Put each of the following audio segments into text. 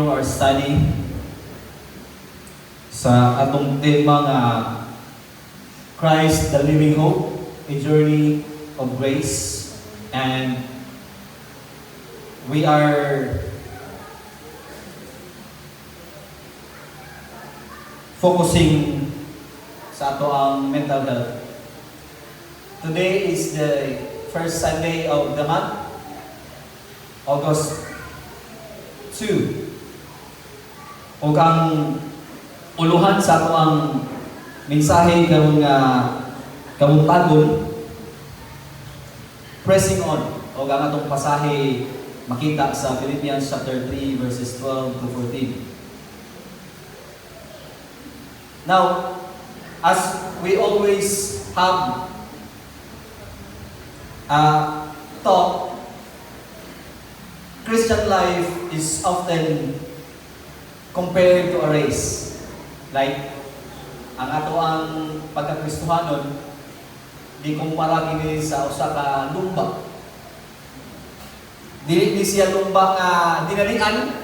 Our study sa atong tema nga Christ the Living Hope, a journey of grace, and we are focusing sa ato ang mental health. Today is the first Sunday of the month, August 2. O kang uluhan sa ato ang mensahe karon nga kamungtagon, pressing on. O ang atong pasahe makita sa Philippians chapter 3 verses 12 to 14. Now, as we always have talk, Christian life is often compared to a race. Like, ang ato ang pagkakristohanon, di kumpara kini sa usa ka lumba. Dili ni siya lumba nga dinalian,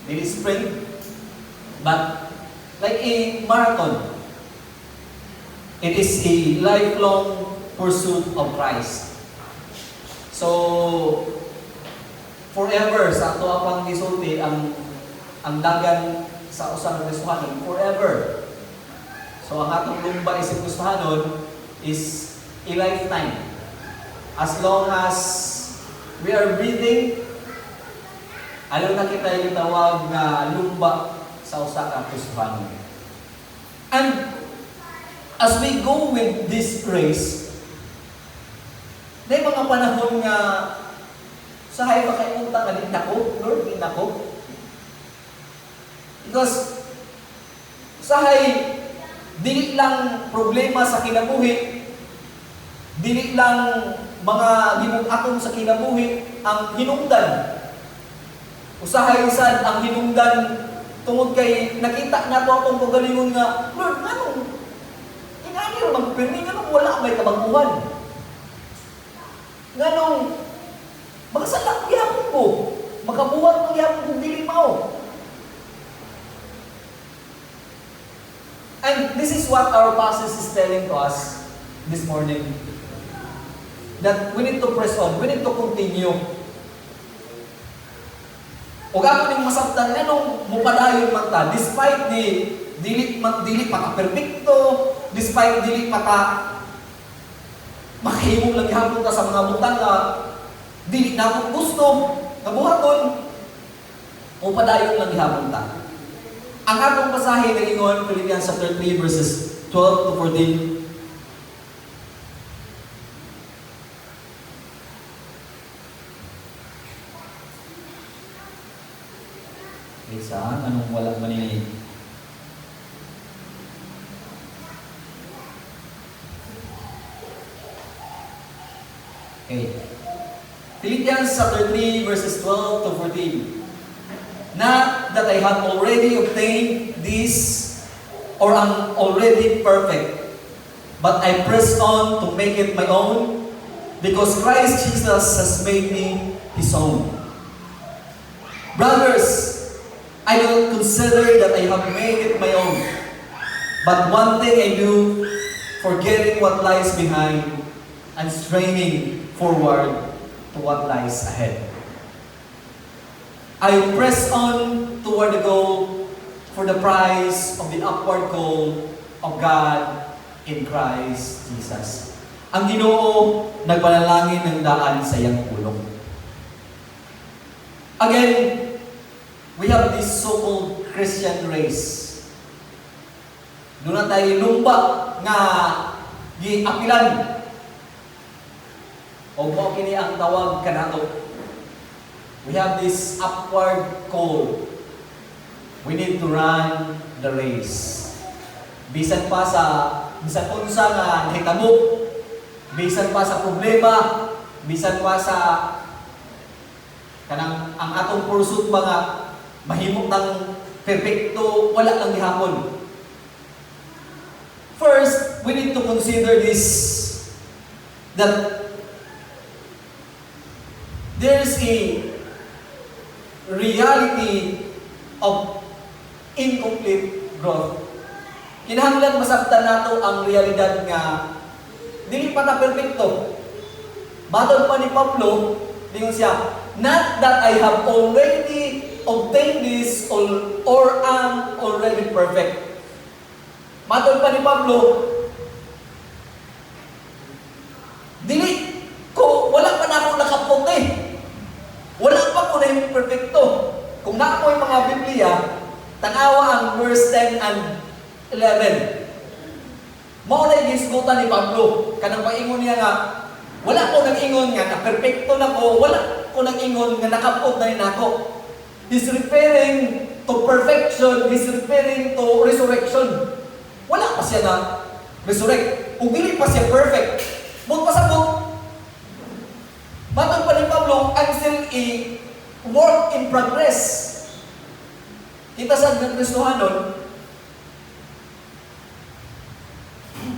dili sprint, but like a marathon. It is a lifelong pursuit of Christ. So, forever sa ato apang gisulti ang dagan sa usang Kristohanon, forever. So ang atong lumba isang Kristohanon is a lifetime. As long as we are breathing, alam na kita yung tawag na lumba sa usa ka Kristohanon. And as we go with this race, may mga panahon nga sahay pa kay unta nga din nako, Lord, din nako. Because sahay dili lang problema sa kinabuhi, dili lang mga gibug-aton sa kinabuhi ang hinungdan. Usahay sad ang hinungdan tungod kay nakita nato atong kagalingon nga, Lord, nganong ingani ra magpirmi, nganong wala may kabaguhan? Nganong magasalak gyapon ko, makabuhat ng gyapon kung dili mao. And this is what our passage is telling to us this morning. That we need to press on, we need to continue. O ako ning masabtan nganong mupadayon man ta despite dili paka-perfecto, despite dili paka makahimong lang gihapon ta sa mga butang nga dili na mo gusto nga buhaton, mupadayon lang gihapon ta. Ang atong pasahe na ingon, Philippians chapter 3 verses 12 to 14. Okay, saan? Anong wala maninig? Okay. Philippians chapter 3 verses 12 to 14. Not that I have already obtained this or am already perfect, but I press on to make it my own because Christ Jesus has made me His own. Brothers, I don't consider that I have made it my own, but one thing I do, forgetting what lies behind and straining forward to what lies ahead. I press on toward the goal for the prize of the upward call of God in Christ Jesus. Ang Ginoo nagpanalangin ng daan sa iyang pulong. Again, we have this so-called Christian race. Doon na tayo lumba nga giapilan. O mo kini ang tawag kanato. We have this upward call. We need to run the race. Bisan unsa nga nahitabo, bisan pa sa problema, bisan pa sa kanang ang atong pursuit ba nga mahimok ng perfecto, wala lang gihapon. First, we need to consider this, that there is a reality of incomplete growth. Kinahanglan masabtan nato ang realidad nga dili pa ta perpekto. Matod pa ni Pablo, dingon siya, not that I have already obtained this or am already perfect. Matod pa ni Pablo, dili ko, wala pa na ako nakaputi. Wala pa ko na yung perfecto. Kung na ako yung mga Biblia, tanawa ang verse 10 and 11. Mao na yung hisgutan ni Pablo. Kanang paingon niya nga, wala ko nag-ingon nga na perfecto na ko, wala ko nag-ingon nga nakapot na rin ako. He's referring to perfection, he's referring to resurrection. Wala pa siya na resurrect. Kung dili pa siya perfect, buot pasabot. Matang pa ni Pablo, I'm still a work in progress. Kita sa Kristohanon,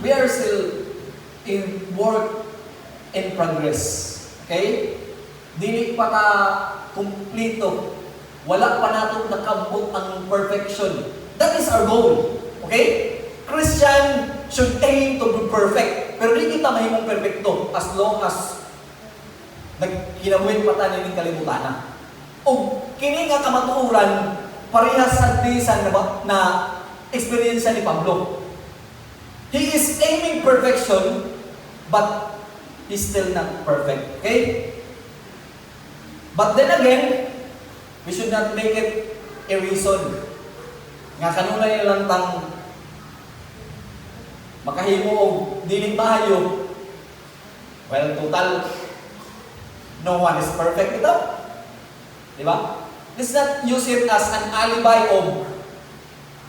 we are still in work in progress. Okay? Dili pa ta kumplito. Wala pa natin nakabot ang perfection. That is our goal. Okay? Christian should aim to be perfect. Pero di kita mahimong perfecto as long as nagkinabuhin pa tayo ng kalimutan. O kini nga kamatuuran, parehas sa bisan na experience ni Pablo. He is aiming perfection, but he's still not perfect. Okay? But then again, we should not make it a reason. Nga kanunay lang tang makahimo og dili maayo. Well, total, no one is perfect ito. Di ba? Let's not use it as an alibi of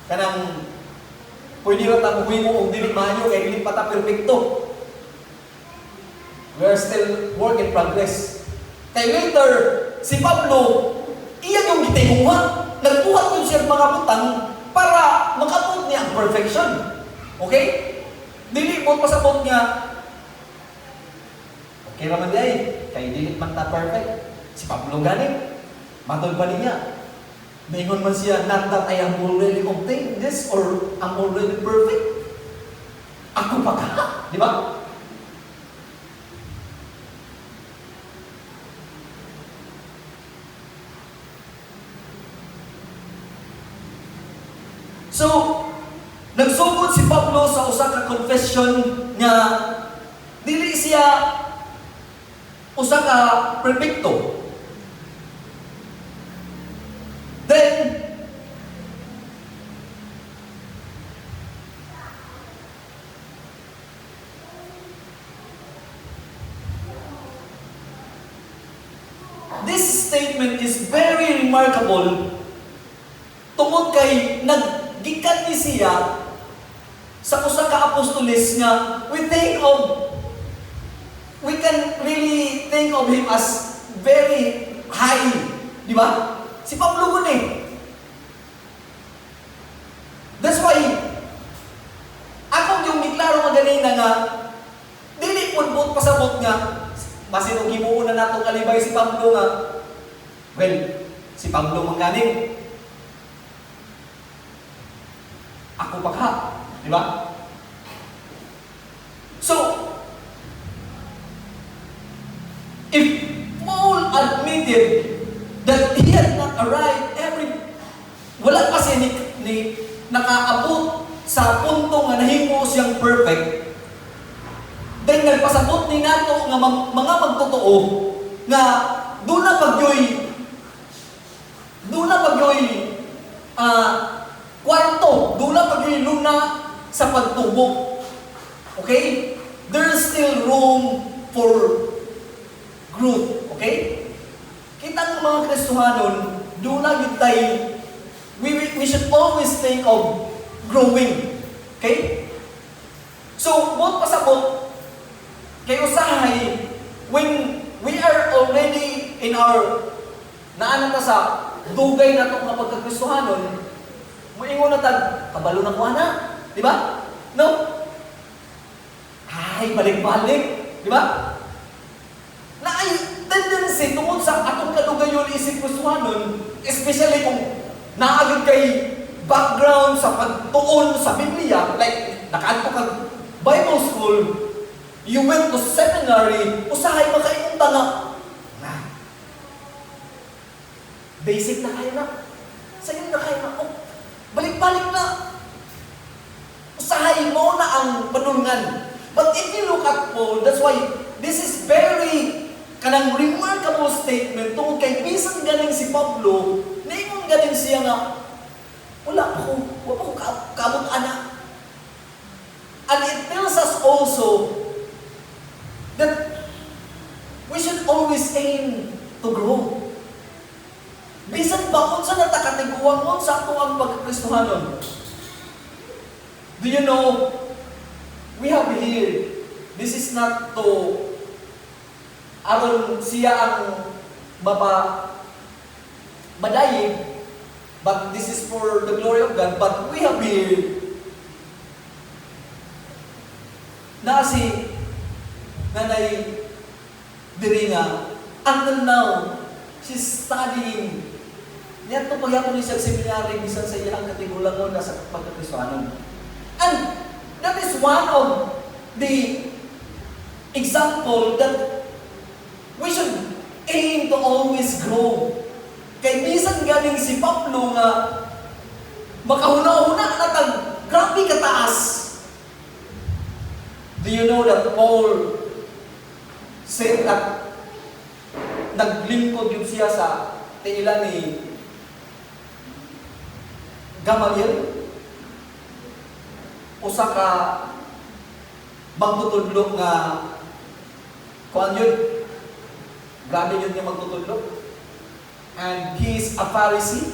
kanang pwede rin ang mo og dili maayo kay dili pa ta perfecto. We are still work in progress. Kay later, si Pablo, iya yung gitinguha. Nagbuhat yun siya mga butang para makabot niya ang perfection. Okay? Dili mo pasabot niya. Okay naman day, kay dili man ta perfect. Si Pablo galing, matod pa niya. Mayroon man siya, not that I am already obtained this or I'm already perfect. Ako pa ka, di ba? So, nagsugod si Pablo sa usa ka confession nga dili siya usa ka perfecto. Then, this statement is very remarkable tungod kay naggikan ni siya sa usa ka apostoles nga we can really think of him as very high, di ba? Si Pablo kun eh. That's why akong yung giklaro nga ganina nga dili pud buot pasabot nga masin og himuon na nato kalibay si Pablo nga well, si Pablo man ganing ako pa ka, di ba? So, if Paul admitted that he had not arrived wala pa siya ni nakaabot sa punto nga nahimo siyang perfect, then nagpasabot ni nato nga mga magtotoo nga doon na pagyoy kwarto, doon na pagyoy luna sa pagtubok. Okay? There's still room for growth. Okay? Kitang mga Kristohanon, doon na yun tayo, we should always think of growing. Okay? So, buot pasabot, kay usahay, when we are already in our, naan na sa dugay na itong kapagkakristohanon, muingon na tag, kabalo na kuha na. Di ba? No? Ay, balik-balik. Di ba? Na ay tendency tungod sa atong kadugayon isip kristohanon, especially kung naagi kay background sa pagtuon sa Biblia, like nakaadto kag Bible school, you went to seminary, usahay makaingon ta nga basic na kayo na. Sa'yo na kayo na. Oh, balik-balik na. Usahay mo na ang panungan. But if you look at Paul, that's why this is very kanang remarkable statement tungkol kay bisan galing si Pablo, naingon galing siya nga, wala ko kamot anak. And it tells us also that we should always aim to grow. Bisan ba kung sa natakatiguan mo sa ato ang pagkakristohanon? Do you know, we have here, this is not to, aron siya ang madayib, but this is for the glory of God, but we have here, na si nanay diri nga, until now, she's studying. Niya ito pagyapon niya sa seminary, bisan sa iyang katigulangon na sa pagkakristohanon. And that is one of the example that we should aim to always grow. Kay bisan galing si Pablo nga makahuna-una na tag grabe kataas. Do you know that Paul said that naglingkod yun siya sa tiila ni Gamaliel, usa ka magtutudlok nga kuan yun, grabe yun yung magtutudlok, and he is a Pharisee.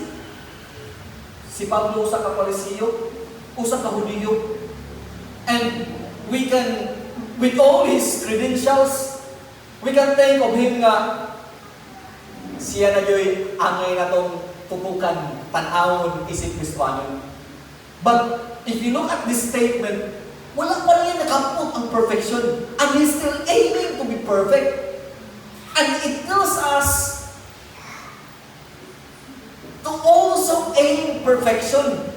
Si Pablo usa ka Pariseo, usa ka Hudiyo, and we can, with all his credentials, we can think of him nga siya na yo'y angay na tong tutukan, tanawon, isip Kristohanon. But if you look at this statement, wala pa rin nakapot ang perfection. And he's still aiming to be perfect. And it tells us to also aim perfection.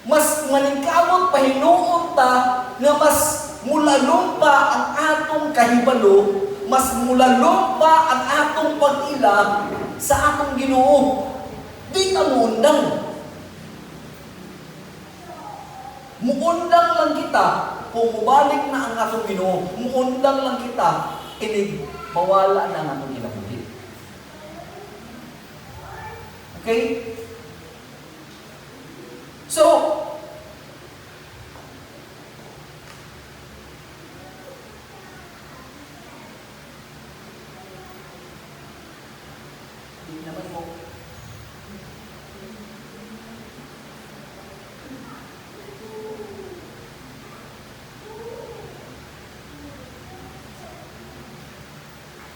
Mas malingkamot pahinuon ta nga mas mulalong pa ang atong kahibalo, mas mulalong pa ang atong pag-ila sa atong Ginoo. Di ta muundang. Muundang lang kita kung mubalik na ang atong Ginoo. Muundang lang kita, inig mawala na ang atong ilabuhi. Okay? So, naman mo.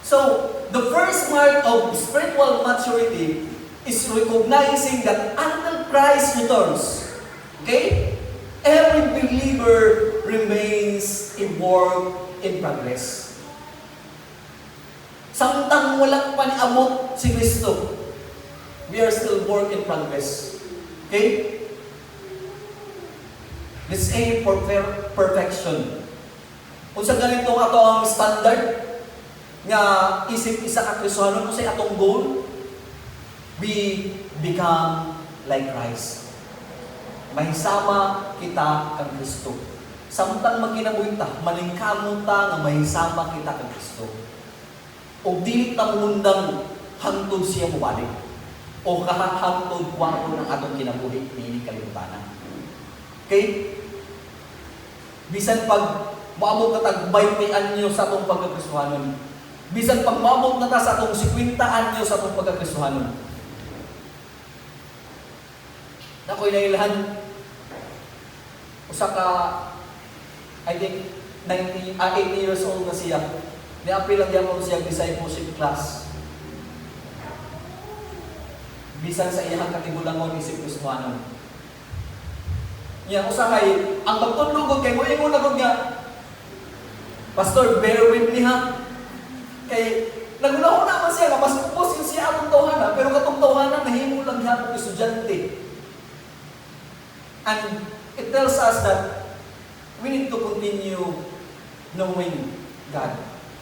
So, the first mark of spiritual maturity is recognizing that until Christ returns, okay, every believer remains a work in progress. Samtang walang paniabot si Kristo, we are still work in progress. Okay? Let's aim for perfection. Kung sa ganito ato ang standard nga isip isa ka Kristohanon, kung sa atong goal, we become like Christ. Mahisama kita kang Kristo. Samtang magkinabuhi ta, malingkamon ta nga mahisama kita kang Kristo. O dili ta mundang hangtod siya mubalik. O kahangtod wapo ng atong kinabuhi niini kalibutan. Okay? Bisan pag maabot na tag 20 anyo sa atong pagkakristohanon. Bisan pag maabot na ta sa atong 50 anyo sa atong pagkakristohanon. Nakoy nailahan usa ka I think 80 years old na siya. Niapil lang yan siya discipleship class. Bisan sa iyang katigulangon isip Kristohanon. Yan usahay ang pagtulugod kay mo ingon na gud nga Pastor, bear with me ha. Kay nagunahon naman siya nga mas upos yung siya atong tawhana, pero katong tawhana nahimo lang estudyante. And it tells us that we need to continue knowing God.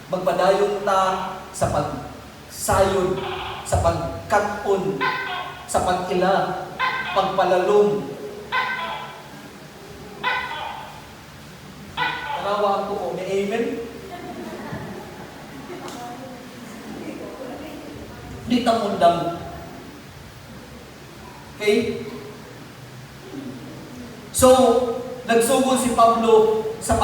Magpadayon ta sa pagsayod, sa pagkat-on, sa pag-ila, pagpalalong. Tanawa ko may amen? Di tamundang. Okay? So, nagsugod si Pablo sa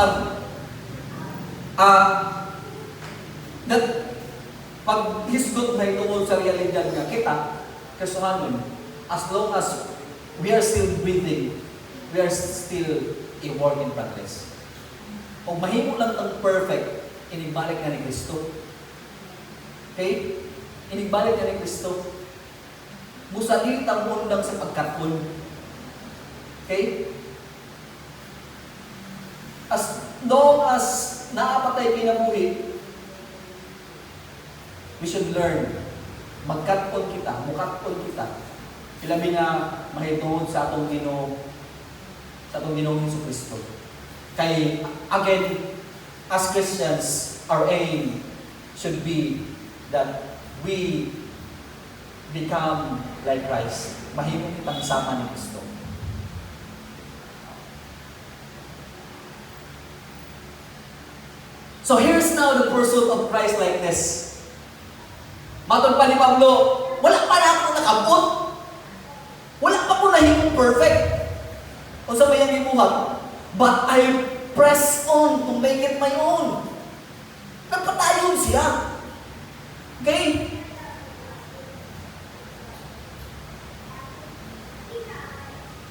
paghisgot na itungod sa realidad nga kita, kasuhanon, as long as we are still breathing, we are still a work in progress. Kung mahimo lang ang perfect, inibalik na ni Kristo. Okay? Inibalik na ni Kristo. Busa dili ta mundang sa pagkaton. Okay? As long as naapatay kinabuhi, we should learn. Magkaton kita, mukaton kita. Ilabi nga mahitungod sa atong Ginoo, sa atong Ginoong Jesucristo. Kay again, as Christians, our aim should be that we become like Christ. Mahimo kitang sama ni Kristo. So here's now the pursuit of Christ-likeness. Matod pa ni Pablo, wala pa na ako nakabot. Wala pa ko nahimong perfect. Kung sa may ibuhat. But I press on to make it my own. Nagpatayon siya. Okay?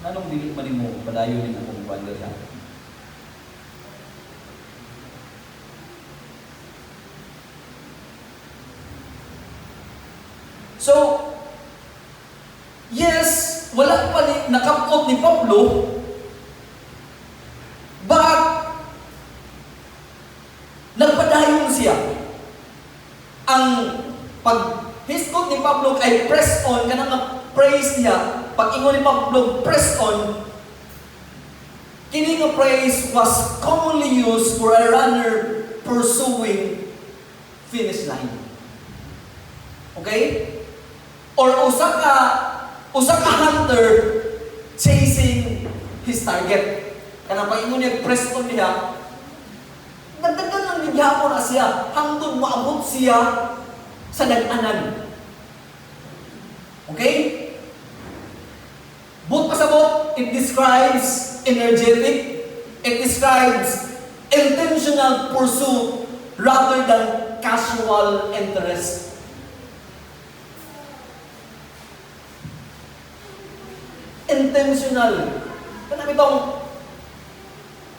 Nanong dili man mo padayon din akong bundle yan? So, yes, wala pa nakapot ni Pablo, but nagpadayon siya. Ang pag-hisgot ni Pablo ay press on, kanang praise niya, pag-ingon ni Pablo, press on, kini nga praise was commonly used for a runner pursuing finish line. Okay? Or usa ka hunter chasing his target. Kanang pag-ingon niya, press on niya, dagdagan lang nigyapon na siya, hangtod maabot siya sa dag-anan. Okay? But pasabot, it describes energetic, it describes intentional pursuit rather than casual interest. Intentional. Kanang itong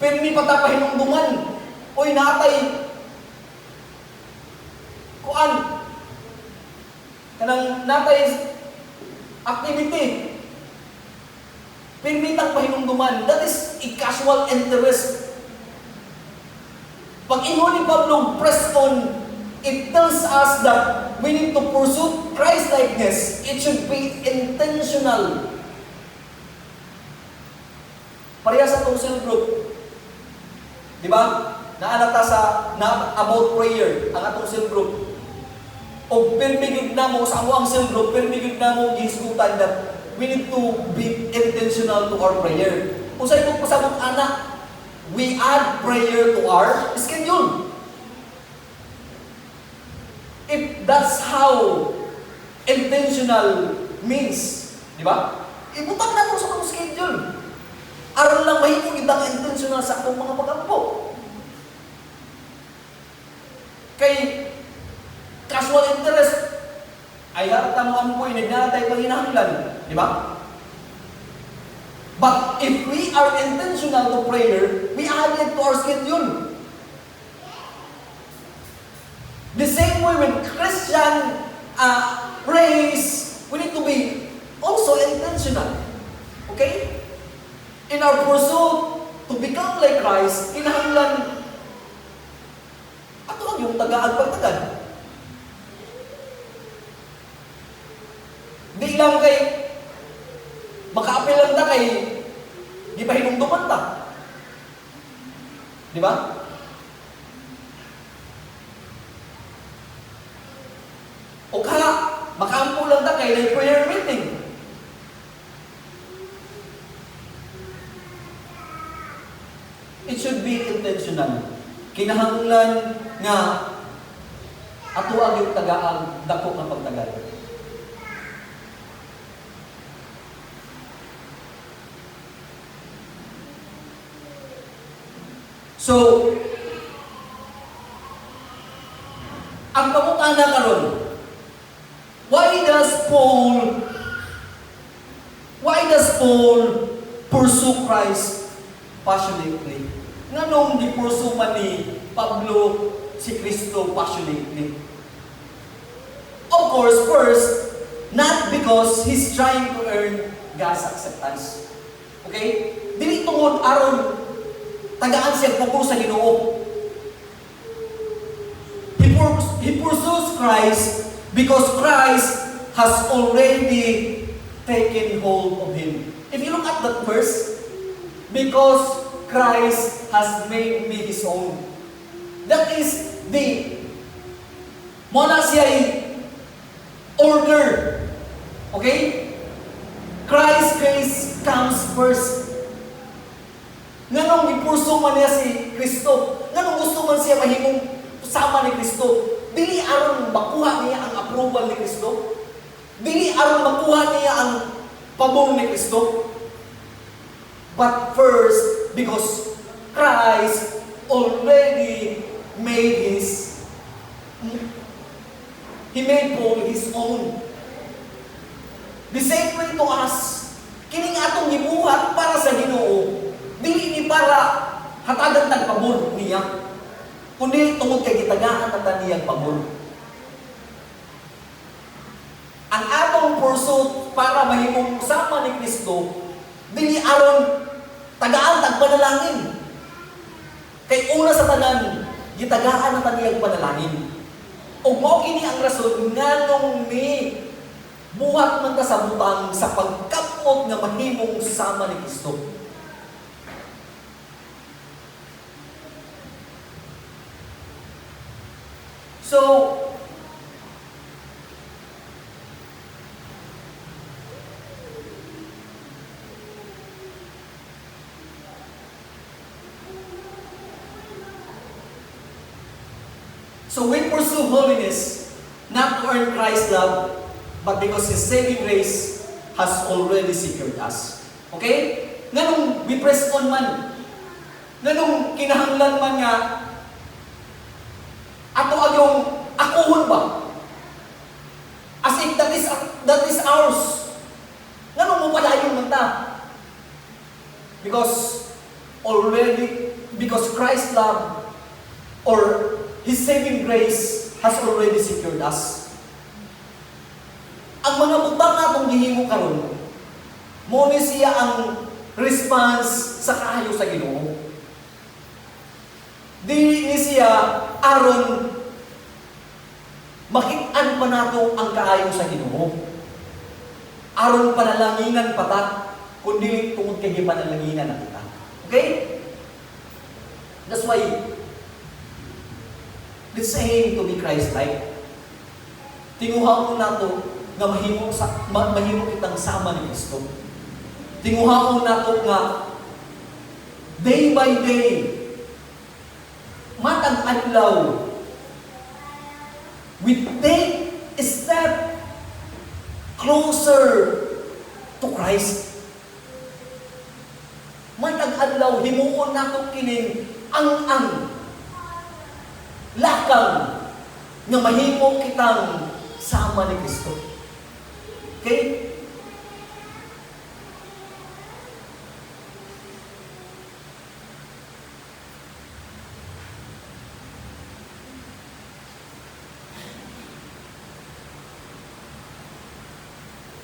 pirmi patapahinungduman. Uy, natay. Kuan. Kanang natay activity. Pirmi tang pahinungduman. That is a casual interest. Pag ingon ni Pablo, press on, it tells us that we need to pursue Christ-likeness. It should be intentional. Pareha sa itong cell group. Di ba? Naalata about prayer, ang atong cell group. O permigid na mo sa ang cell group, permigid na mo gihisgutan that we need to be intentional to our prayer. Kung sa itong pasabot anak, we add prayer to our schedule. If that's how intentional means, di ba? Ibutang na ito sa itong schedule. Aron lang mahimong itang intentional sa akong mga pagampo. Kay casual interest, ay harta mo ang po'y nagnatay panghinahanglan. Di ba? But if we are intentional to prayer, we add it to our schedule. The same way when Christian prays, we need to be also intentional. Okay? In our pursuit to become like Christ, kinahanglan ato ang yung tagaag pagtagad. Di lang kay Makaapil lang ta kay di pa hinumduman ta. Di ba? O kaya, makaampo lang ta kay na prayer meeting. It should be intentional. Kinahanglan nga ato ang yung tagaang dako nga pagtagal. So, ang pamutana karon, why does Paul pursue Christ passionately? Nganong di-pursue man ni Pablo si Kristo passionately? Of course, first, not because he's trying to earn God's acceptance. Okay? Dili tungod aron tagaan siya pagpuro sa Ginoo. He pursues Christ because Christ has already taken hold of him. If you look at that verse, because Christ has made me His own. That is the monastic order. Okay? Christ's grace comes first. Nganong ipurso man niya si Kristo? Nganong gusto man siya mahimong sama ni Kristo? Dili aron makuha niya ang approval ni Kristo? Dili aron makuha niya ang pabor ni Kristo? But first, because Christ already made He made Paul His own. The same way to us, kining atong gibuhat para sa Ginoo, dili ni para hatagan tag pabor niya, kundi tungod kay gitagaan ta niyang pabor. Ang atong pursuit para mahimong sama ni Kristo, dili aron tagaan tag panalangin. Kay una sa tanan, gitagaan na taniyang panalangin. Ug mao kini ang rason nganong ni buhat man ta sa butang sa pagkapot nga mahimong sama ni Kristo. So we pursue holiness not to earn Christ's love, but because His saving grace has already secured us. Okay? Nganong we press on man, nganong kinahanglan man nga ato agyong akuhon ba? As if that is ours. Nganong mo padayon man ta? Because Christ's love or His saving grace has already secured us. Ang mga butang atong gihimo karon, mo ni siya ang response sa kaayo sa Ginoo. Dili ni siya aron makit-an pa nato ang kaayo sa Ginoo. Aron panalanginan pata, kundi tungod kay panalanginan na kita. Okay? That's why let's aim to be Christ-like. Tinguha mo nato nga mahimo kitang sama ni Kristo. Tinguha mo nato nga day by day matag adlaw we take a step closer to Christ. Matag adlaw himuon nato kining ang lakang nga mahimo kitang sama ni Kristo. Okay?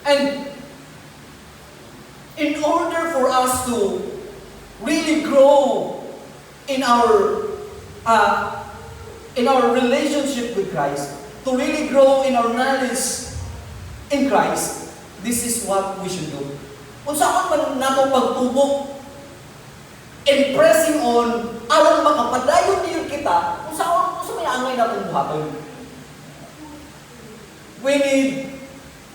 And in order for us to really grow in our relationship with Christ, to really grow in our knowledge in Christ, this is what we should do. Unsaon man nato pagtubo, impressing on aron makapadayon niyo kita, unsa may angay natong buhaton. We need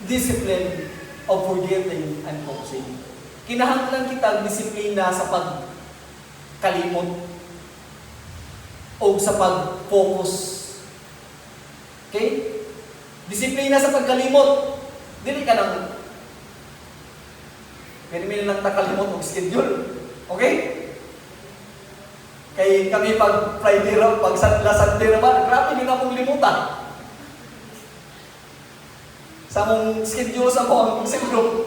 discipline of forgetting and focusing. Kinahanglan kita disiplina sa pagkalimot o sa pag-focus. Okay? Disiplina sa pagkalimot. Dili ka nang pwede lang nakalimot o schedule. Okay? Kay kami pag Friday raw, pag Sunday naman, grabe din akong limutan. Sa mong schedule sa ko, ang siguro,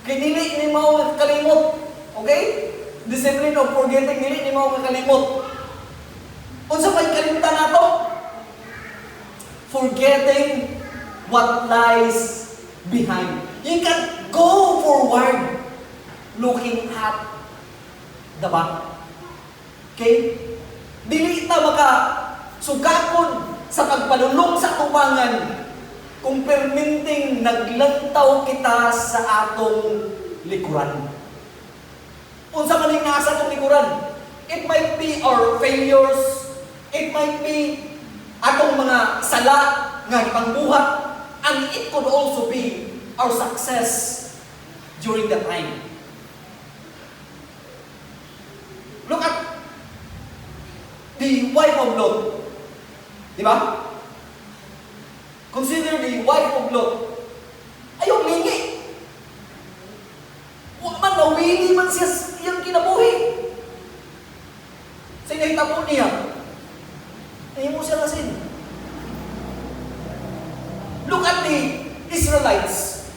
kay dili ni mao kalimot. Okay? Discipline of forgetting, dili ni mao kalimot. Unsa may kalimutan nato? Forgetting what lies behind. You can go forward looking at the back. Okay? Dili ta maka sugakon sa pagpadulong sa tubangan kung perminting naglantaw kita sa atong likuran. Unsa man nga sa atong likuran? It might be our failures, it might be atong mga sala nga pangbuhat, and it could also be our success during that time. Look at the wife of Lot. Di ba? Consider the wife of Lot. Ayaw lingi. Huwag man nawili man siya iyang kinabuhi. Sa inahitabo niya, ayaw mo siya lasin. Look at the Israelites.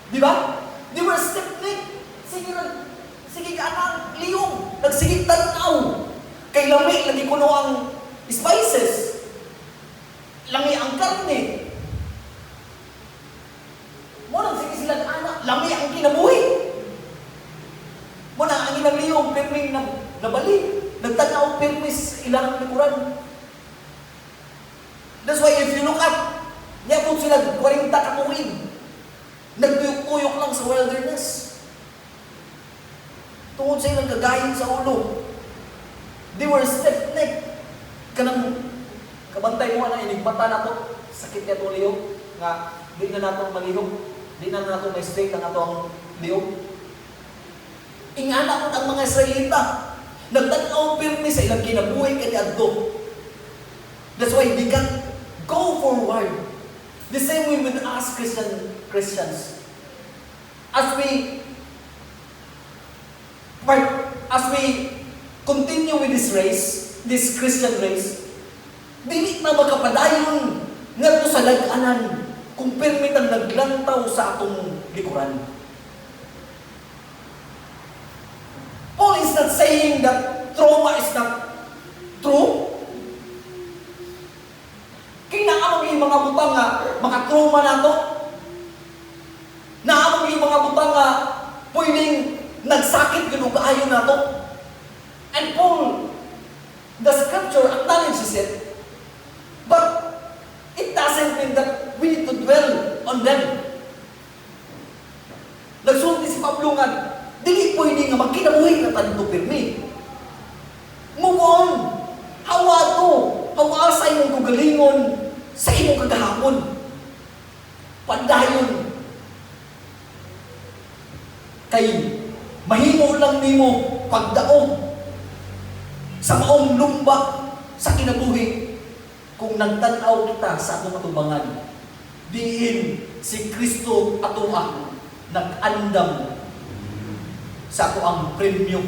Di ba? They were stiff-necked. Sige ka anang liyong. Nagsigit tanaw. Kay lami, lagi ko ang spices. Lami ang karne. Muna, sige sila anak. Lami ang kinabuhi. Muna, ang ilang liyong, pirming nabalik. Nagtanaw pirmis ilang likuran. That's why if you look at, niya po sila 40 katuig. Nagtuyok-tuyok lang sa wilderness. Tungod sa ilang kagayin sa ulo. They were stiff-necked. Kanang kabantay mo na inigbata na to. Sakit niya itong liyong. Nga, di na nato malihog. Di na nato may straight ang atong liyong. Ingana ko ang mga Israelita. Nagtanaw pirmi sa ilang kinabuhay kanya adto. That's why they can go forward. The same way with us Christians. As we continue with this race, this Christian race, dili na makapadayon ngadto sa lag-anan kung permitang naglantaw sa atong likuran. Paul is not saying that trauma is not true. Kinaamang yung mga butang nga, makatrauma na to. Naamang yung mga butang nga, pwedeng nagsakit yung ugaayon na to. And Paul, the scripture acknowledges it, but it doesn't mean that we need to dwell on them. Nagsulti si Pablo nga, dili pwede nga magkinabuhi ka tanto pirmi. Move on. Hawa to. Hawa sa imong kagalingon, sa imong kagahapon. Pandayon. Kay mahimo lang nimo pagdaog sa maong lumba sa kinabuhi kung nagtanaw kita sa atong atubangan. Diin si Kristo atoa nag-andam sa ato ang premium.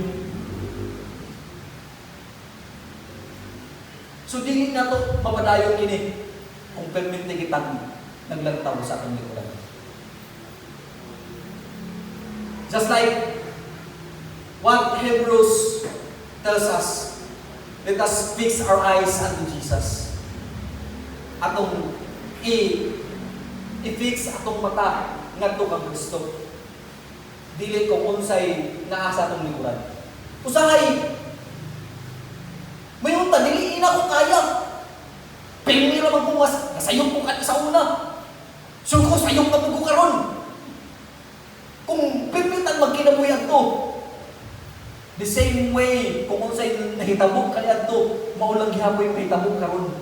So dili na to mapadayon kini kung permit kitang naglantaw sa atong likuran. Just like what Hebrews tells us, let us fix our eyes unto Jesus. Atong i-fix atong mata ngadto kang Kristo. Dili kung unsay naa sa atong likuran. Usahay mayon ta dili ina ko kaya. Pero ra man ko mas nasayong ko kat sa una. Sure ko sayong na ko karon. unsay nahitabo kaniadto, mao lang gihapon mahitabo karon.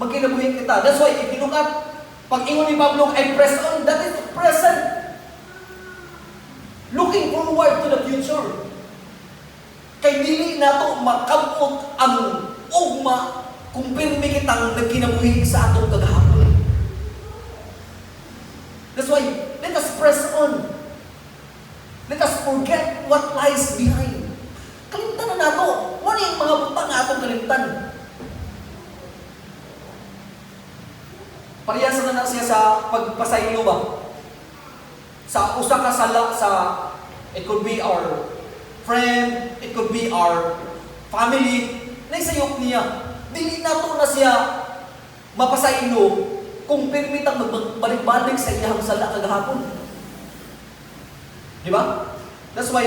Magkinabuhi kita. That's why if you look at pag ingon ni Pablo, I press on, that is the present. Looking forward to the future. Kay dili nato makabot ang ugma kung pirmi kitang nagkinabuhi sa atong kagahapon. That's why, let us press on. Let us forget what lies behind. Kalimtan na nato. Ano yung mga butang na atong kalimtan? Parehas na siya sa pagpasaylo ba? Sa usa ka sala sa, it could be our friend, it could be our family, naisayok niya. Dili nato na siya mapasaylo kung permitang magbalik-balik sa iyang sala kagahapon. Di ba? That's why,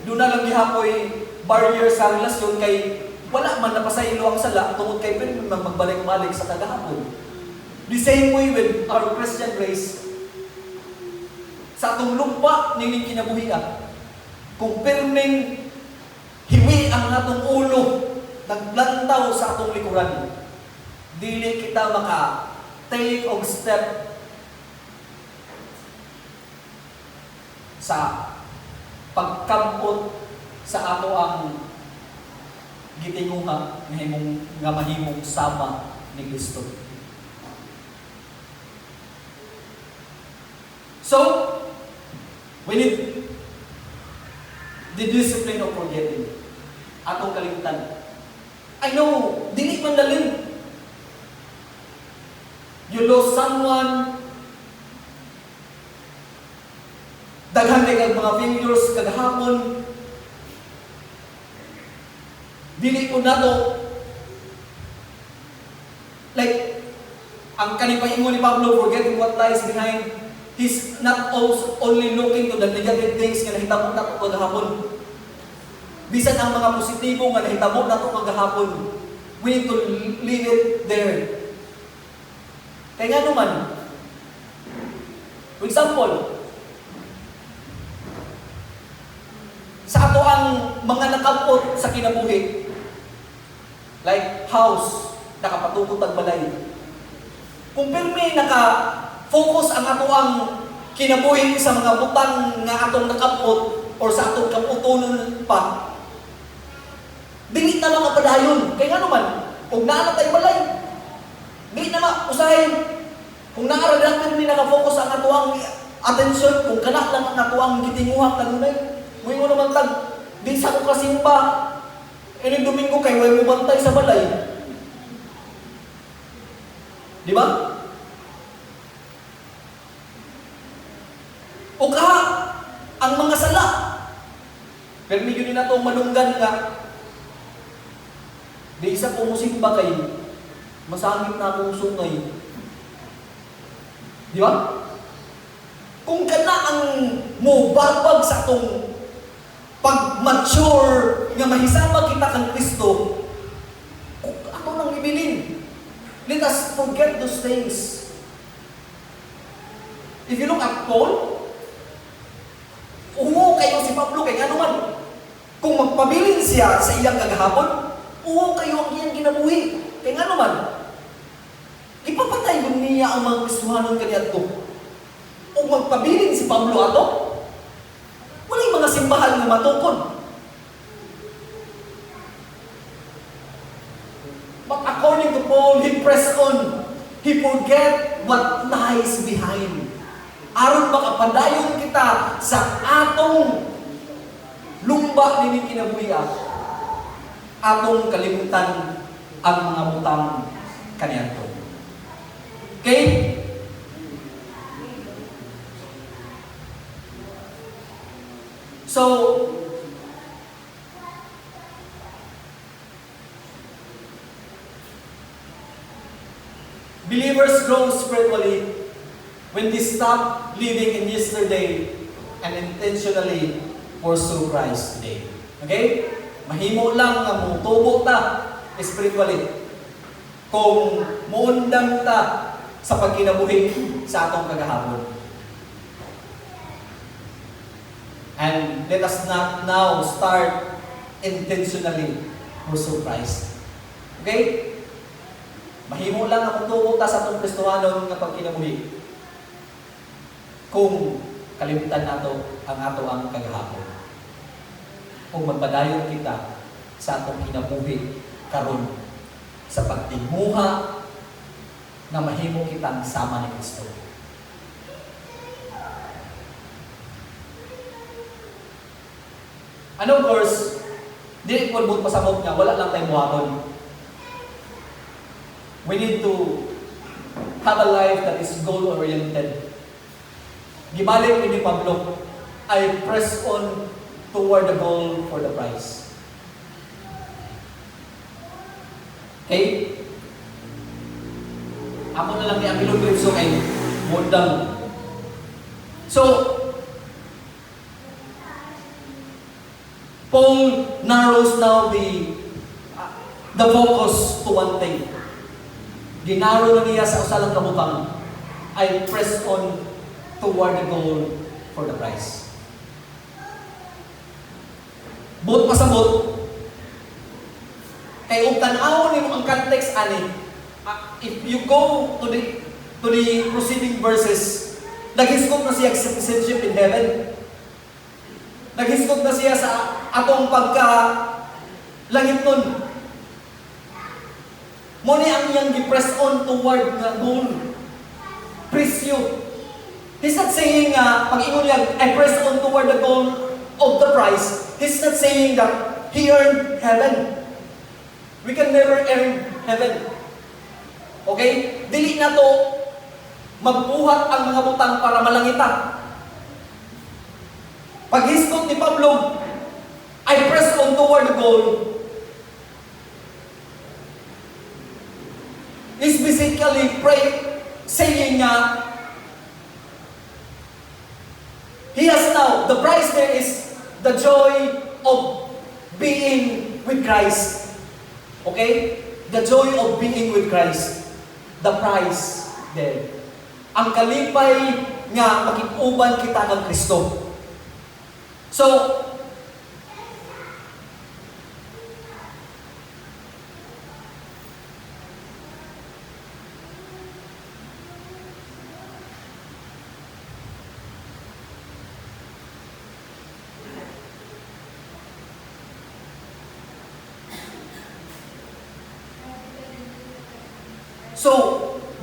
doon na lang gihapoy barrier sa relasyon kay wala man napasaylo ang sala tungod kay permitang magbalik-balik sa kagahapon. The same way with our Christian race, sa atong lumpa ning kinabuhian, kung pirming hiwi ang atong ulo, naglantaw sa atong likuran, dili kita maka-take og step sa pagkampot sa ato ang gitinguha nga mahimong sama ni Kristo. So, we need the discipline of forgetting. Atong kalimtan. I know, dili man daling. You lost someone, daghan kay mga failures kagahapon. Dili ko nato like ang kanipaingon ni Pablo, forgetting what lies behind. He's not also only looking to the negative things nga nahitabo nato kagahapon. Bisan ang mga positibo nga nahitabo nato kagahapon, we need to leave it there. Kaya nga naman, for example, sa ato ang mga nakapot sa kinabuhi, like house, nakapatukot ang balay. Kung pirmi focus ang ato ang kinabuhi sa mga butang nga atong nakapot or sa atong kaputunon pa, dili na lang kapadayon. Kaya nga naman, kung naala tayo balay, dili na mausahin. Kung naara natin ni nakafocus ang ato ang atensyon, kung kana lang ang ato ang gitinguhang kanunay, mo naman tag, di sa ko kasimba, ining Domingo kay way mo bantay sa balay. Di ba? O ang mga sala. Pero medyo din na itong malunggan nga. Di isa po musimba kay masangit na akong sungay. Di ba? Kung kana ang mubabag sa itong pag-mature nga mahisama kita kang Kristo, kung ako nang ibilin, let us forget those things. If you look at Paul, uho kayo si Pablo, kaya ano man, kung magpabilin siya sa iyang kagahapon, uho kayo ang iyang ginabuhi. Kaya ano man, ipapatay mo niya ang mga Kristohanon kaniadto. Kung magpabilin si Pablo ato, walang mga simbahan na matukod. But according to Paul, he pressed on. He forget what lies behind. Aron makapadayon kita sa atong lumba ni kinabuhi, atong kalimutan ang mga butang kaniadto. Okay? So, believers grow spiritually when they stop living in yesterday and intentionally pursue Christ today. Okay? Mahimo lang nga mutubo ta spiritually kung muundang ta sa pagkinabuhi sa atong kagahapon. And let us not now start intentionally pursue Christ. Okay? Mahimo lang ang tubo ta sa atong Kristohanon nga pagkinabuhi. Kung kalimutan nato ang kagahapon. Kung magpadayon kita sa atong kinabuhi karon sa pagtimuha na mahimo kitang sama ni Kristo. Ano, of course, dili ko but pasabot nga wala lang tayong buhaton. We need to have a life that is goal-oriented. Gibalik ni Pablo, I press on toward the goal for the prize. Okay? Ako na lang ang ilong so kay mundang. So, Paul narrows now the focus to one thing. Ginaro na niya sa usalang kabutang, I press on toward the goal for the prize. But pasabot, kay kung tanaw nimo ang context ani, if you go to the preceding verses, naghiskop na siya sa citizenship in heaven. Naghiskop na siya sa atong langit nun. Muna ang iyang gi-press on toward nga goal. Presyo. He's not saying pag-ingon niya, I press on toward the goal of the prize. He's not saying that he earned heaven. We can never earn heaven. Okay? Dili na to magbuhat ang mga butang para malangita. Pag-hiskot ni Pablo, I press on toward the goal. Is basically saying he has now, the prize there is the joy of being with Christ. Okay? The joy of being with Christ. The prize there. Ang kalipay nga makikuban kita ng Kristo. So,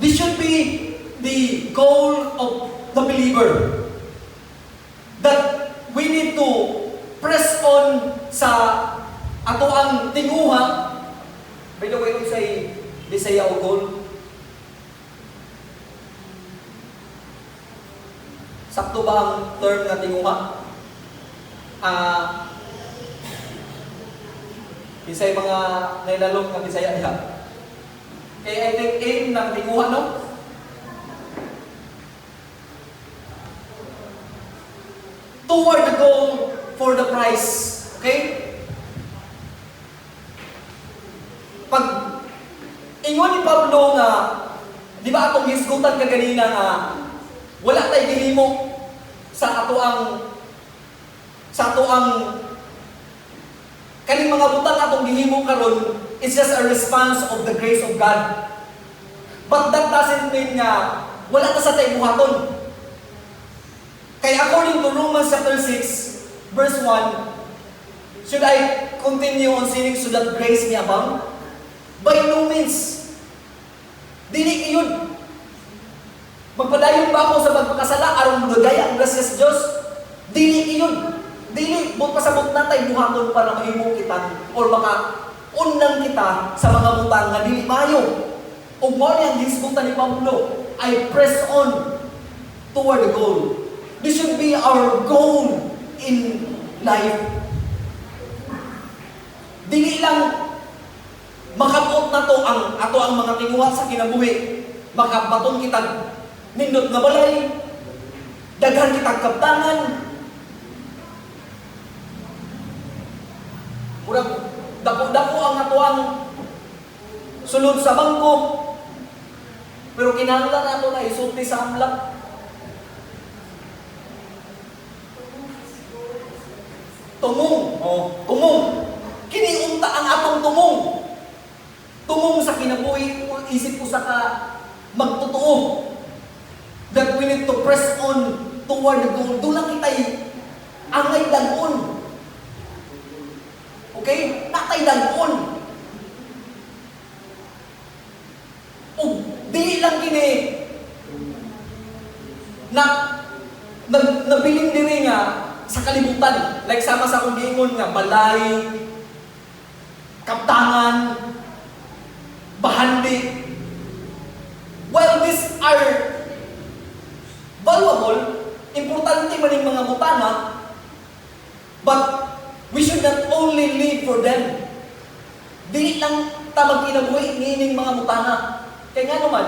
this should be the goal of the believer. That we need to press on sa ato ang tinguha. By the way, kung say Bisaya o goal, sakto ba ang term na tinguha? Bisaya mga nailalong na Bisaya niya. I think aim ng tinguha, no? Toward the goal for the prize. Okay? Pag ingon ni Pablo nga, di ba atong hisgutan kaganina nga, wala tayo gihimo sa ato ang kaning mga butang atong gihimo karon, it's just a response of the grace of God. But that doesn't mean nga wala na sa tayo buhaton. Kaya according to Romans chapter 6, verse 1, should I continue on sinning so that grace may abound? By no means. Dili iyon. Magpadayon ba ako sa pagpakasala aron magagaya ang grasya sa Diyos? Dili iyon. Dili, but pasabot na tayo buhaton para mahimo kita or unang kita sa mga butang nga dili mayo. O mo niyang hisgutan ni Pablo, I press on toward the goal. This should be our goal in life. Dili lang makabuot na to ato ang mga tinguha sa kinabuhi. Makabaton kita nindot nga balay, daghan kita kaptangan. Murag dako-dako ang atuang sulod sa bangko. Pero kinahanglan nato na isulti sa amlak. Tumong. isip usa ka magtotoo that we need to press on toward the goal. Doon lang kita'y angay dagon. Okay? Natay dagon. O di lang kini nabiling diri nga sa kalibutan. Like sama sa akong giingon nga balay, kaptangan, bahandi. While these are valuable, importante man yung mga butana, but we should not only live for them. Dili lang ta magkinabuhi niining mga butana. Kaya nga naman,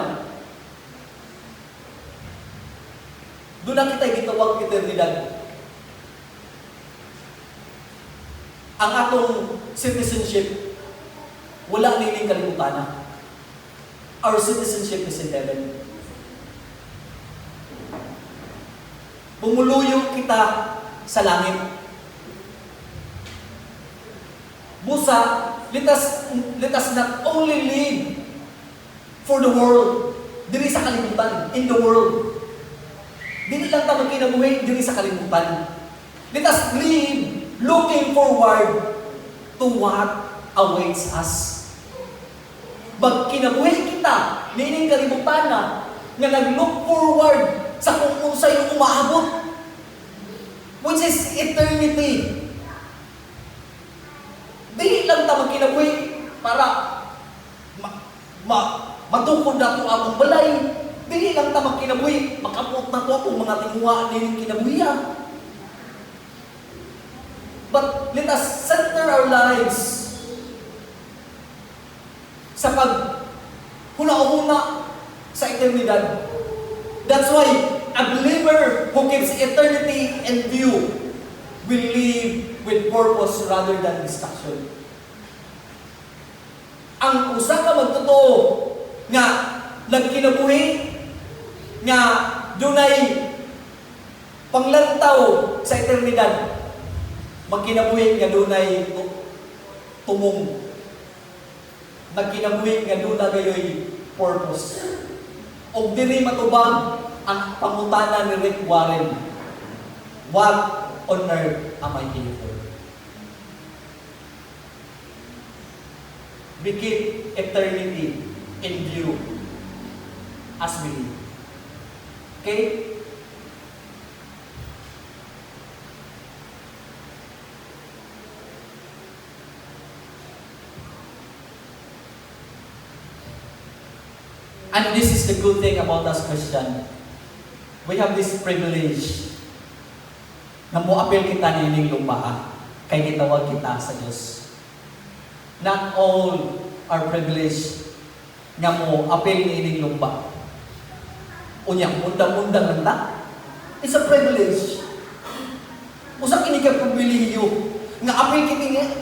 doon na kita gitawag eternidad. Ang atong citizenship, wala nining kalibutan. Our citizenship is in heaven. Bumuluyo kita sa langit. Busa, let us not only live for the world, diri sa kalibutan, in the world. Dili lang ta magkinabuhi diri sa kalibutan. Let us live looking forward to what awaits us. Magkinabuhi kita, nining kalibutan na, nga nag-look forward sa kung unsay umaabot, which is eternity. Dili lang ta magkinabuhi para matukod na ito akong balay. Dili lang ta magkinabuhi, makapot na ito akong mga tinguhaan nining kinabuhian. But let us center our lives sa huna-huna sa eternidad. That's why a believer who keeps eternity in view will live with purpose rather than distraction. Ang usa ka magtotoo nga nagkinabuhi nga dunay panglantaw sa eternidad, magkinabuhi nga dunay tumong, nagkinabuhi nga dunay gayoy purpose. Og diri matubag ang pangutana ni Rick Warren, what on earth am I here for? We keep eternity in view as we live. Okay? And this is the good thing about us Christian. We have this privilege na muapil kita nining lupa kay gitawag kita sa Diyos. Not all are privileged nga mo apil nining lupa. Unya, undang-undang lang ta. It's a privilege. Usa kini ka pribilehiyo nga apil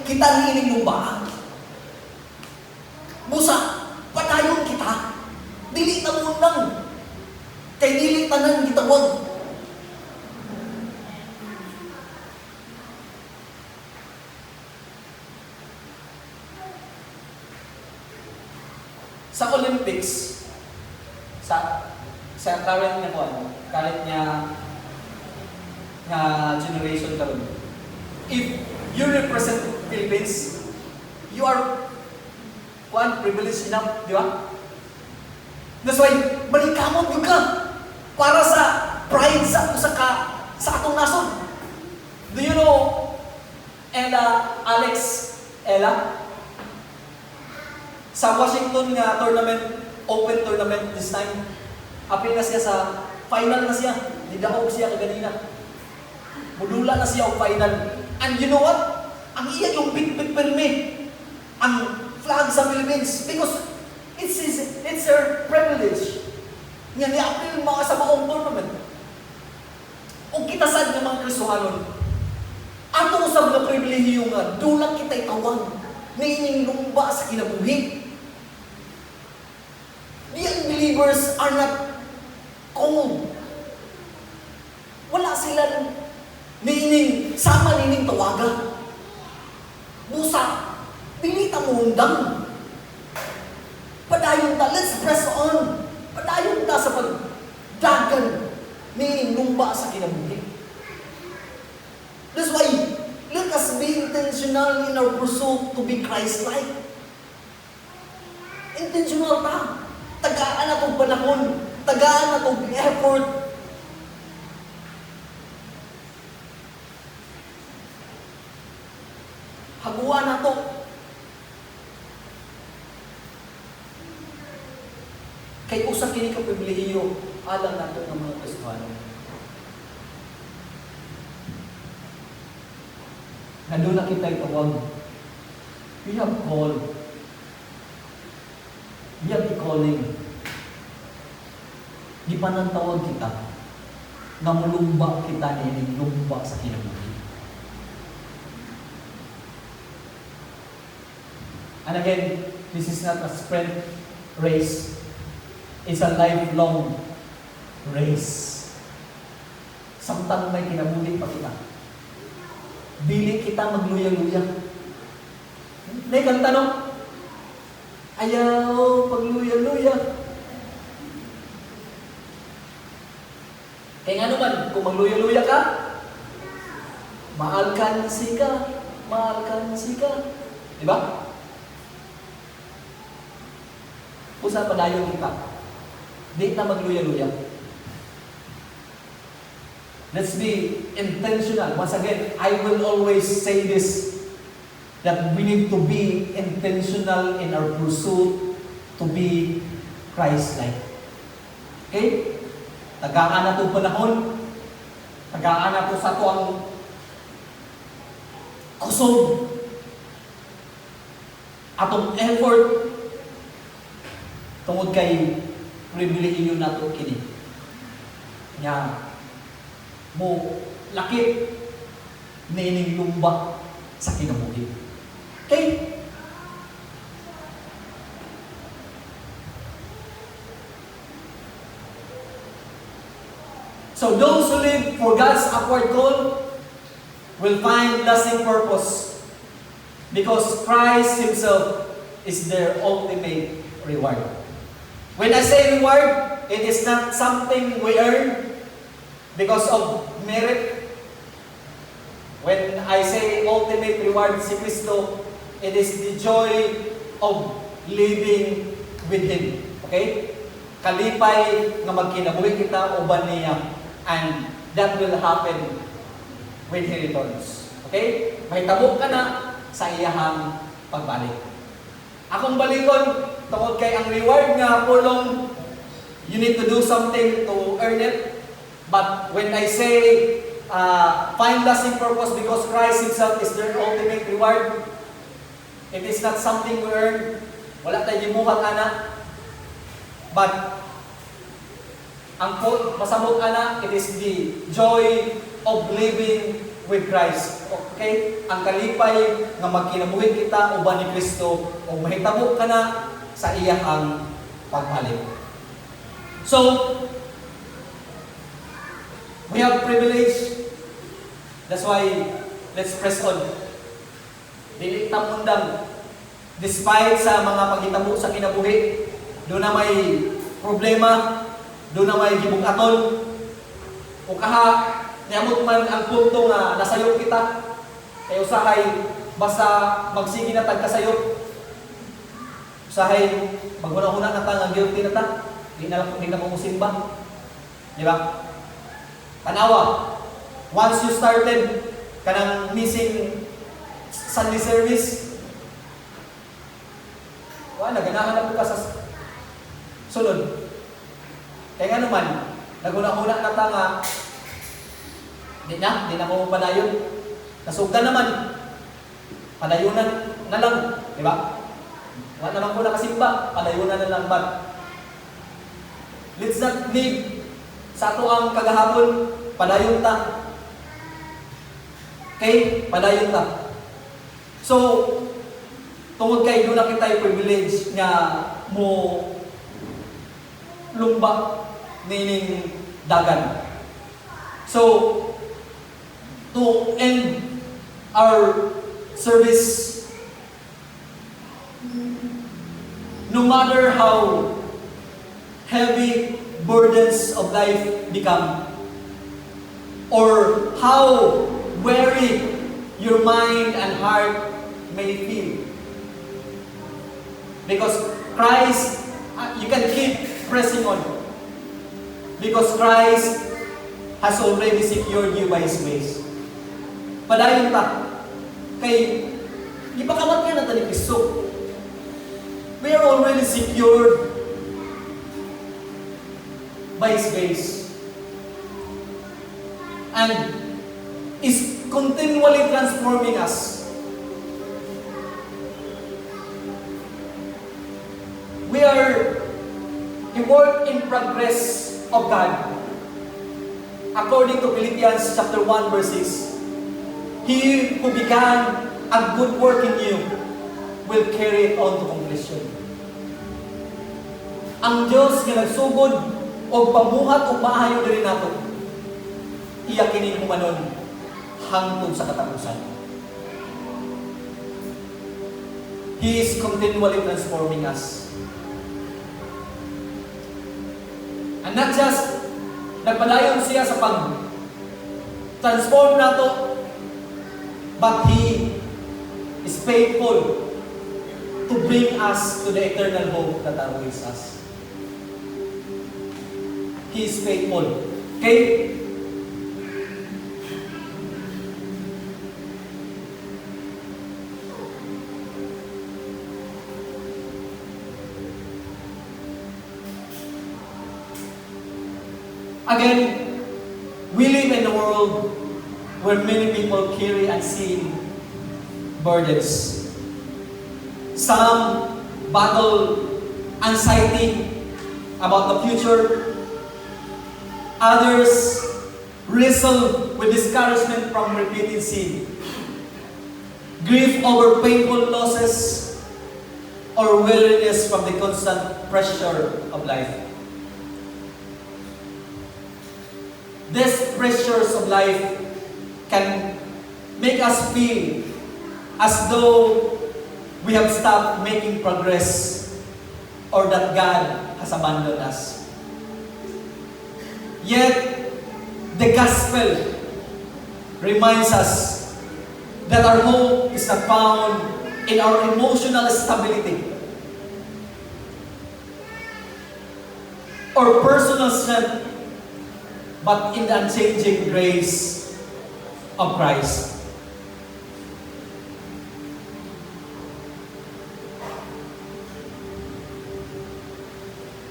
kita nining lupa. Busa, padayon kita. Dili na mundang. Kay dili tanan gitawag. Sa Olympics, sa current niya current niya generation karon. If you represent Philippines, you are privileged enough, di ba? That's why, balikamot yung ka para sa pride sa atong nason. Do you know Alex Ella? Sa Washington nga open tournament this time, apil na siya sa final na siya. Nidaog siya kaganina. Mudula na siya ang final. And you know what? Ang iya yung pinipirme ang flag sa Philippines because it's her privilege. Nga ni-apil mga sa maong tournament. O kita sad ng mga Kristohanon, ato usab na pribilehiyo nga, dulang kita'y tawag na ining lumba sa kinabuhi. The unbelievers are not cold. Wala sila niining, sama nining tawaga. Busa, dinita mo undang. Padayon ta, let's press on. Padayon ta sa pagdagan ni lumba sa kinabuhi. That's why, let us be intentional in our pursuit to be Christ-like. Intentional ta. Tagaan na itong panahon. Tagaan na itong effort. Haguan na ito. Kay usa kini ka pribilehiyo alang nato ng mga Kristiyano. Nandun na kita itawag. We have called. We have a calling. Di pa nang tawag kita na mulumba kita nining lumba sa kinabuhi. And again, this is not a sprint race. It's a lifelong race. Samtang may kinabuhi pa kita. Dili kita magluya-luya. May kang tanong, ayaw pagluya-luya. Kaya nga naman, kung magluya-luya ka, maalkansi ka. Diba? Usa padayon kita. Di na magluya-luya. Let's be intentional. Once again, I will always say this, that we need to be intentional in our pursuit to be Christ-like. Okay? Tagaan na itong panahon. Tagaan na ito sa ito ang kusog. Atong effort tungod kay pribilehiyo nato kini. Nga mo lakip nining lumba sa kinabuhi. Okay? So those who live for God's upward call will find lasting purpose because Christ Himself is their ultimate reward. When I say reward, it is not something we earn because of merit. When I say ultimate reward si Kristo, it is the joy of living with Him. Okay? Kalipay nga magkinabuhi kita uban niya, and that will happen when He returns. Okay? May tabok ka na sa iyahang pagbalik. Akong balikon, tungod kay ang reward nga pulong, you need to do something to earn it. But when I say find lasting purpose because Christ Himself is their ultimate reward, it is not something we earn. Wala tayo gimuhat ana. But ang pasabot ana, it is the joy of living with Christ. Okay? Ang kalipay nga magkinabuhi kita uban ni Kristo o mahitabo ka na sa iyahang pagbalik. So, we have privilege. That's why, let's press on. Dili tamundang. Despite sa mga paghitabo sa kinabuhi, doon na may problema, doon na may gibukaton, o kaha, niamot man ang punto nga nasayop kita, kaya usahay, basta magsige na tagkasayop, usahay, maguna-una na ta, nga guilty na ta, di na ko musimba. Di ba? Tanawa, once you started kanang missing Sunday service, naganahan na po ka sa sunod. Kaya nga naman, naguna-una na ta nga, di na ko padayon. Nasugdan naman, padayunan na lang, di ba? Wala naman ko nakasimba, padayunan na lang ba? Let's not live sa ato ang kagahapon, padayon ta. Okay? Padayon ta. So, tungod kay doon na kita privilege nga mo lumba nining dagan. So, to end our service, no matter how heavy burdens of life become, or how weary your mind and heart may feel. Because Christ, you can keep pressing on. Because Christ has already secured you by His grace. Padayon ta, kay di pa kamat nga natin ni Kristo. We are already secured by His grace. And is continually transforming us. We are a work in progress of God. According to Philippians chapter 1 verse 6, He who began a good work in you will carry it on to completion. Ang Diyos nga nagsugod o pamuhat o maayo diri nato, iya kini humanon hangtod sa katapusan. He is continually transforming us. And not just nagpadayon siya sa pag-transform nato, but He is faithful to bring us to the eternal hope that awaits us. He is faithful. Okay? Again, we live in a world where many people carry unseen burdens. Some battle anxiety about the future. Others wrestle with discouragement from repeated sin. Grief over painful losses, or weariness from the constant pressure of life. These pressures of life can make us feel as though we have stopped making progress or that God has abandoned us. Yet, the gospel reminds us that our hope is not found in our emotional stability or personal strength, but in the unchanging grace of Christ.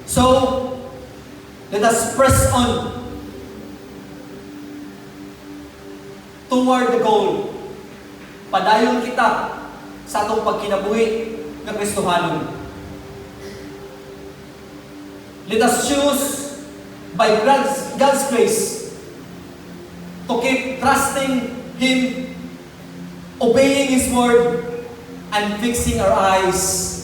So, let us press on toward the goal. Padayon kita sa atong pagkinabuhi ng Kristohanon. Let us choose by God's grace to keep trusting Him, obeying His word, and fixing our eyes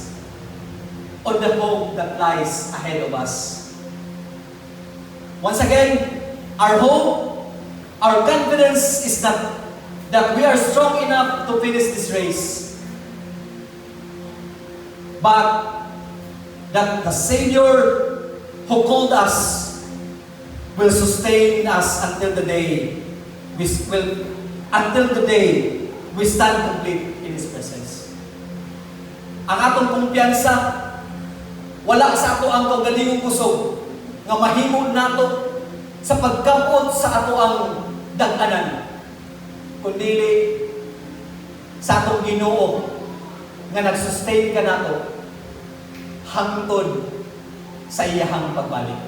on the hope that lies ahead of us. Once again, our hope, our confidence is that we are strong enough to finish this race, but that the Savior who called us will sustain us until the day we stand complete in His presence. Ang atong kumpiyansa wala sa ato ang kaugalingong kusog nga mahimo nato sa pagkapot sa ato ang dag-anan, kundi sa atong Ginoo nga nag-sustain ka nato hangtod sa iyahang pagbalik.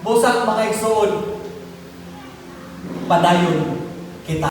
Busa mga igsoon, padayon